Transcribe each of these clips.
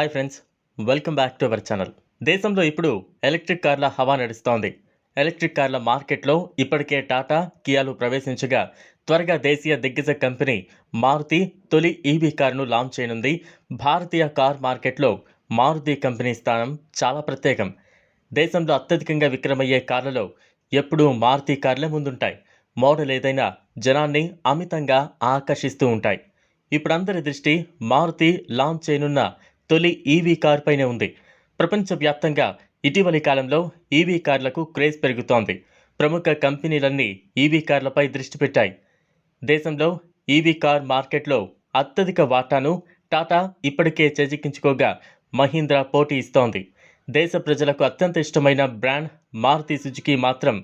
Hi friends, welcome back to our channel. దేశంలో ఇప్పుడు electric కార్ల హవా నడుస్తోంది. ఎలక్ట్రిక్ కార్ల మార్కెట్లో ఇప్పటికే టాటా, కియాలు ప్రవేశించగా త్వరగా దేశీయ దిగ్గజ కంపెనీ మారుతి తొలి ఈవీ కారును లాంచ్ చేయనుంది. భారతీయ కార్ మార్కెట్లో మారుతి కంపెనీ స్థానం చాలా ప్రత్యేకం. దేశంలో అత్యధికంగా విక్రమయ్యే కార్లలో ఎప్పుడూ మారుతి కార్లే ముందుంటాయి. మోడల్ ఏదైనా జనాన్ని అమితంగా ఆకర్షిస్తూ ఉంటాయి. ఇప్పుడు అందరి దృష్టి మారుతి లాంచ్ చేయనున్న తొలి ఈవీ కార్ పైనే ఉంది. ప్రపంచవ్యాప్తంగా ఇటీవలి కాలంలో ఈవీ కార్లకు క్రేజ్ పెరుగుతోంది. ప్రముఖ కంపెనీలన్నీ ఈవీ కార్లపై దృష్టి పెట్టాయి. దేశంలో ఈవీ కార్ మార్కెట్లో అత్యధిక వాటాను టాటా ఇప్పటికే చేజిక్కించుకోగా మహీంద్రా పోటీ ఇస్తోంది. దేశ ప్రజలకు అత్యంత ఇష్టమైన బ్రాండ్ మారుతి సుజుకి మాత్రం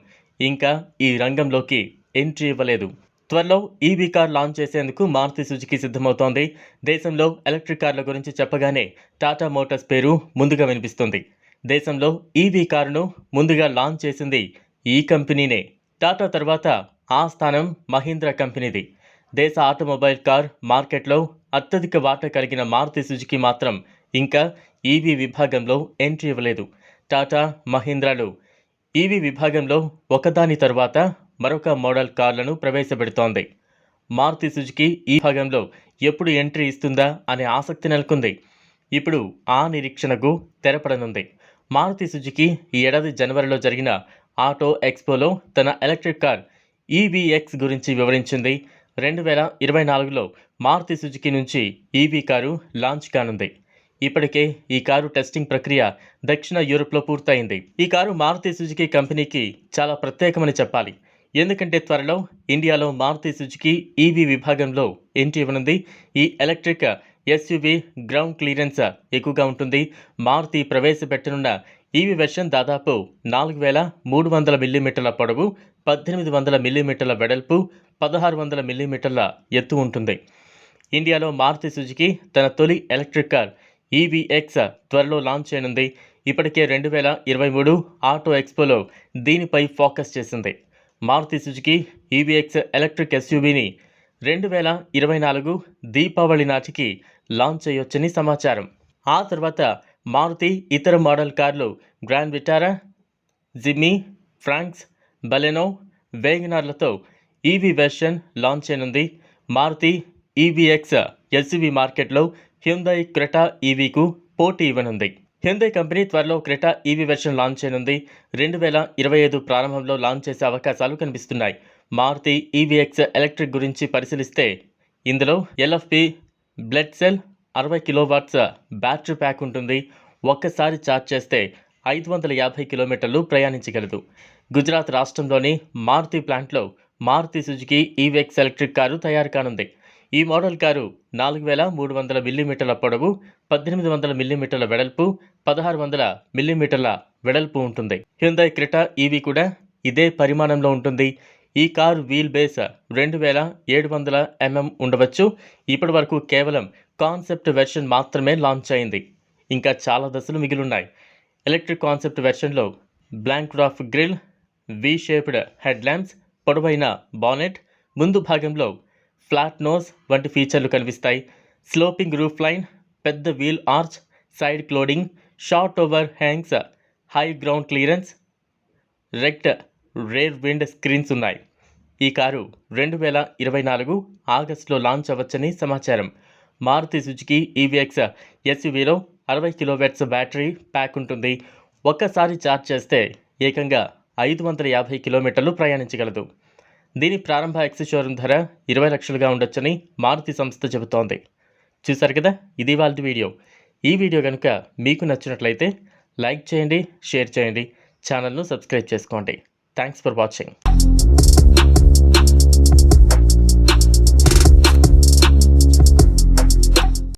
ఇంకా ఈ రంగంలోకి ఎంట్రీ ఇవ్వలేదు. త్వరలో ఈవీ కార్ లాంచ్ చేసేందుకు మారుతి సుజుకి సిద్ధమవుతోంది. దేశంలో ఎలక్ట్రిక్ కార్ల గురించి చెప్పగానే టాటా మోటార్స్ పేరు ముందుగా వినిపిస్తుంది. దేశంలో ఈవీ కారును ముందుగా లాంచ్ చేసింది ఈ కంపెనీనే. టాటా తర్వాత ఆ స్థానం మహీంద్రా కంపెనీది. దేశ ఆటోమొబైల్ కార్ మార్కెట్లో అత్యధిక వాటా కలిగిన మారుతి సుజుకి మాత్రం ఇంకా ఈవీ విభాగంలో ఎంట్రీ ఇవ్వలేదు. టాటా, మహీంద్రాలు ఈవీ విభాగంలో ఒకదాని తర్వాత మరొక మోడల్ కార్లను ప్రవేశపెడుతోంది. మారుతి సుజుకి ఈ విభాగంలో ఎప్పుడు ఎంట్రీ ఇస్తుందా అనే ఆసక్తి నెలకొంది. ఇప్పుడు ఆ నిరీక్షణకు తెరపడనుంది. మారుతి సుజుకి ఈ ఏడాది జనవరిలో జరిగిన ఆటో ఎక్స్పోలో తన ఎలక్ట్రిక్ కార్ ఈవీఎక్స్ గురించి వివరించింది. 2024లో మారుతి సుజుకి నుంచి ఈవీ కారు లాంచ్ కానుంది. ఇప్పటికే ఈ కారు టెస్టింగ్ ప్రక్రియ దక్షిణ యూరోప్లో పూర్తయింది. ఈ కారు మారుతి సుజుకి కంపెనీకి చాలా ప్రత్యేకమని చెప్పాలి. ఎందుకంటే త్వరలో ఇండియాలో మారుతి సుజుకి ఈవీ విభాగంలో ఎంట్రీ ఇవ్వనుంది. ఈ ఎలక్ట్రిక్ ఎస్యూవీ గ్రౌండ్ క్లియరెన్స్ ఎక్కువగా ఉంటుంది. మారుతి ప్రవేశపెట్టనున్న ఈవీ వెర్షన్ దాదాపు 4300 మిల్లీమీటర్ల పొడవు, 1800 మిల్లీమీటర్ల వెడల్పు, 1600 మిల్లీమీటర్ల ఎత్తు ఉంటుంది. ఇండియాలో మారుతి సుజుకి తన తొలి ఎలక్ట్రిక్ కార్ ఈవీఎక్స్ త్వరలో లాంచ్ చేయనుంది. ఇప్పటికే 2023 ఆటో ఎక్స్పోలో దీనిపై ఫోకస్ చేసింది. మారుతి సుజుకి ఈవీఎక్స్ ఎలక్ట్రిక్ ఎస్యూవీని 2024 దీపావళి నాటికి లాంచ్ చేయొచ్చని సమాచారం. ఆ తర్వాత మారుతి ఇతర మోడల్ కార్లు Grand Vitara, Jimny, Fronx, Baleno, వేగనార్లతో ఈవీ వెర్షన్ లాంచ్ చేయనుంది. మారుతి ఈవీఎక్స్ ఎస్యూవీ మార్కెట్లో హ్యుందాయ్ క్రెటా ఈవీకు పోటీ ఇవ్వనుంది. హ్యుందాయ్ కంపెనీ త్వరలో క్రెటా ఈవీ వెర్షన్ లాంచ్ చేయనుంది. 2025 ప్రారంభంలో లాంచ్ చేసే అవకాశాలు కనిపిస్తున్నాయి. మారుతి ఈవీఎక్స్ ఎలక్ట్రిక్ గురించి పరిశీలిస్తే ఇందులో LFP blood cell, 60 kilowatts battery pack ఉంటుంది. ఒక్కసారి ఛార్జ్ చేస్తే 550 కిలోమీటర్లు ప్రయాణించగలదు. గుజరాత్ రాష్ట్రంలోని మారుతి ప్లాంట్లో Maruti Suzuki EVX electric car తయారు కానుంది. ఈ మోడల్ కారు 4300 మిల్లీమీటర్ల పొడవు, 1800 మిల్లీమీటర్ల వెడల్పు, 1600 మిల్లీమీటర్ల వెడల్పు ఉంటుంది. హ్యుందాయ్ క్రెటా ఈవీ కూడా ఇదే పరిమాణంలో ఉంటుంది. ఈ కారు వీల్ బేస్ 2700 mm ఉండవచ్చు. ఇప్పటి వరకు కేవలం కాన్సెప్ట్ వెర్షన్ మాత్రమే లాంచ్ అయింది. ఇంకా చాలా దశలు మిగిలిన్నాయి. ఎలక్ట్రిక్ కాన్సెప్ట్ వెర్షన్లో blank off grille, V shaped head lamps, పొడవైన బానెట్, ముందు భాగంలో ఫ్లాట్ నోస్ వంటి ఫీచర్లు కనిపిస్తాయి. స్లోపింగ్ రూఫ్ లైన్, పెద్ద wheel arch, side cladding, short overhangs, high ground clearance, raked rear windscreens ఉన్నాయి. ఈ కారు 2024 ఆగస్టులో లాంచ్ అవ్వచ్చని సమాచారం. మారుతి సుజుకి ఈవీఎక్స్ ఎస్యూవీలో 60 కిలోవాట్స్ బ్యాటరీ ప్యాక్ ఉంటుంది. ఒక్కసారి ఛార్జ్ చేస్తే ఏకంగా 550 కిలోమీటర్లు ప్రయాణించగలదు. దీని ప్రారంభ ఎక్స్ షోరూమ్ ధర 20 లక్షలుగా ఉండొచ్చని మారుతి సంస్థ చెబుతోంది. చూశారు కదా, ఇది వాళ్ళ వీడియో. ఈ వీడియో కనుక మీకు నచ్చినట్లయితే లైక్ చేయండి, షేర్ చేయండి, ఛానల్ను సబ్స్క్రైబ్ చేసుకోండి. Thanks for watching.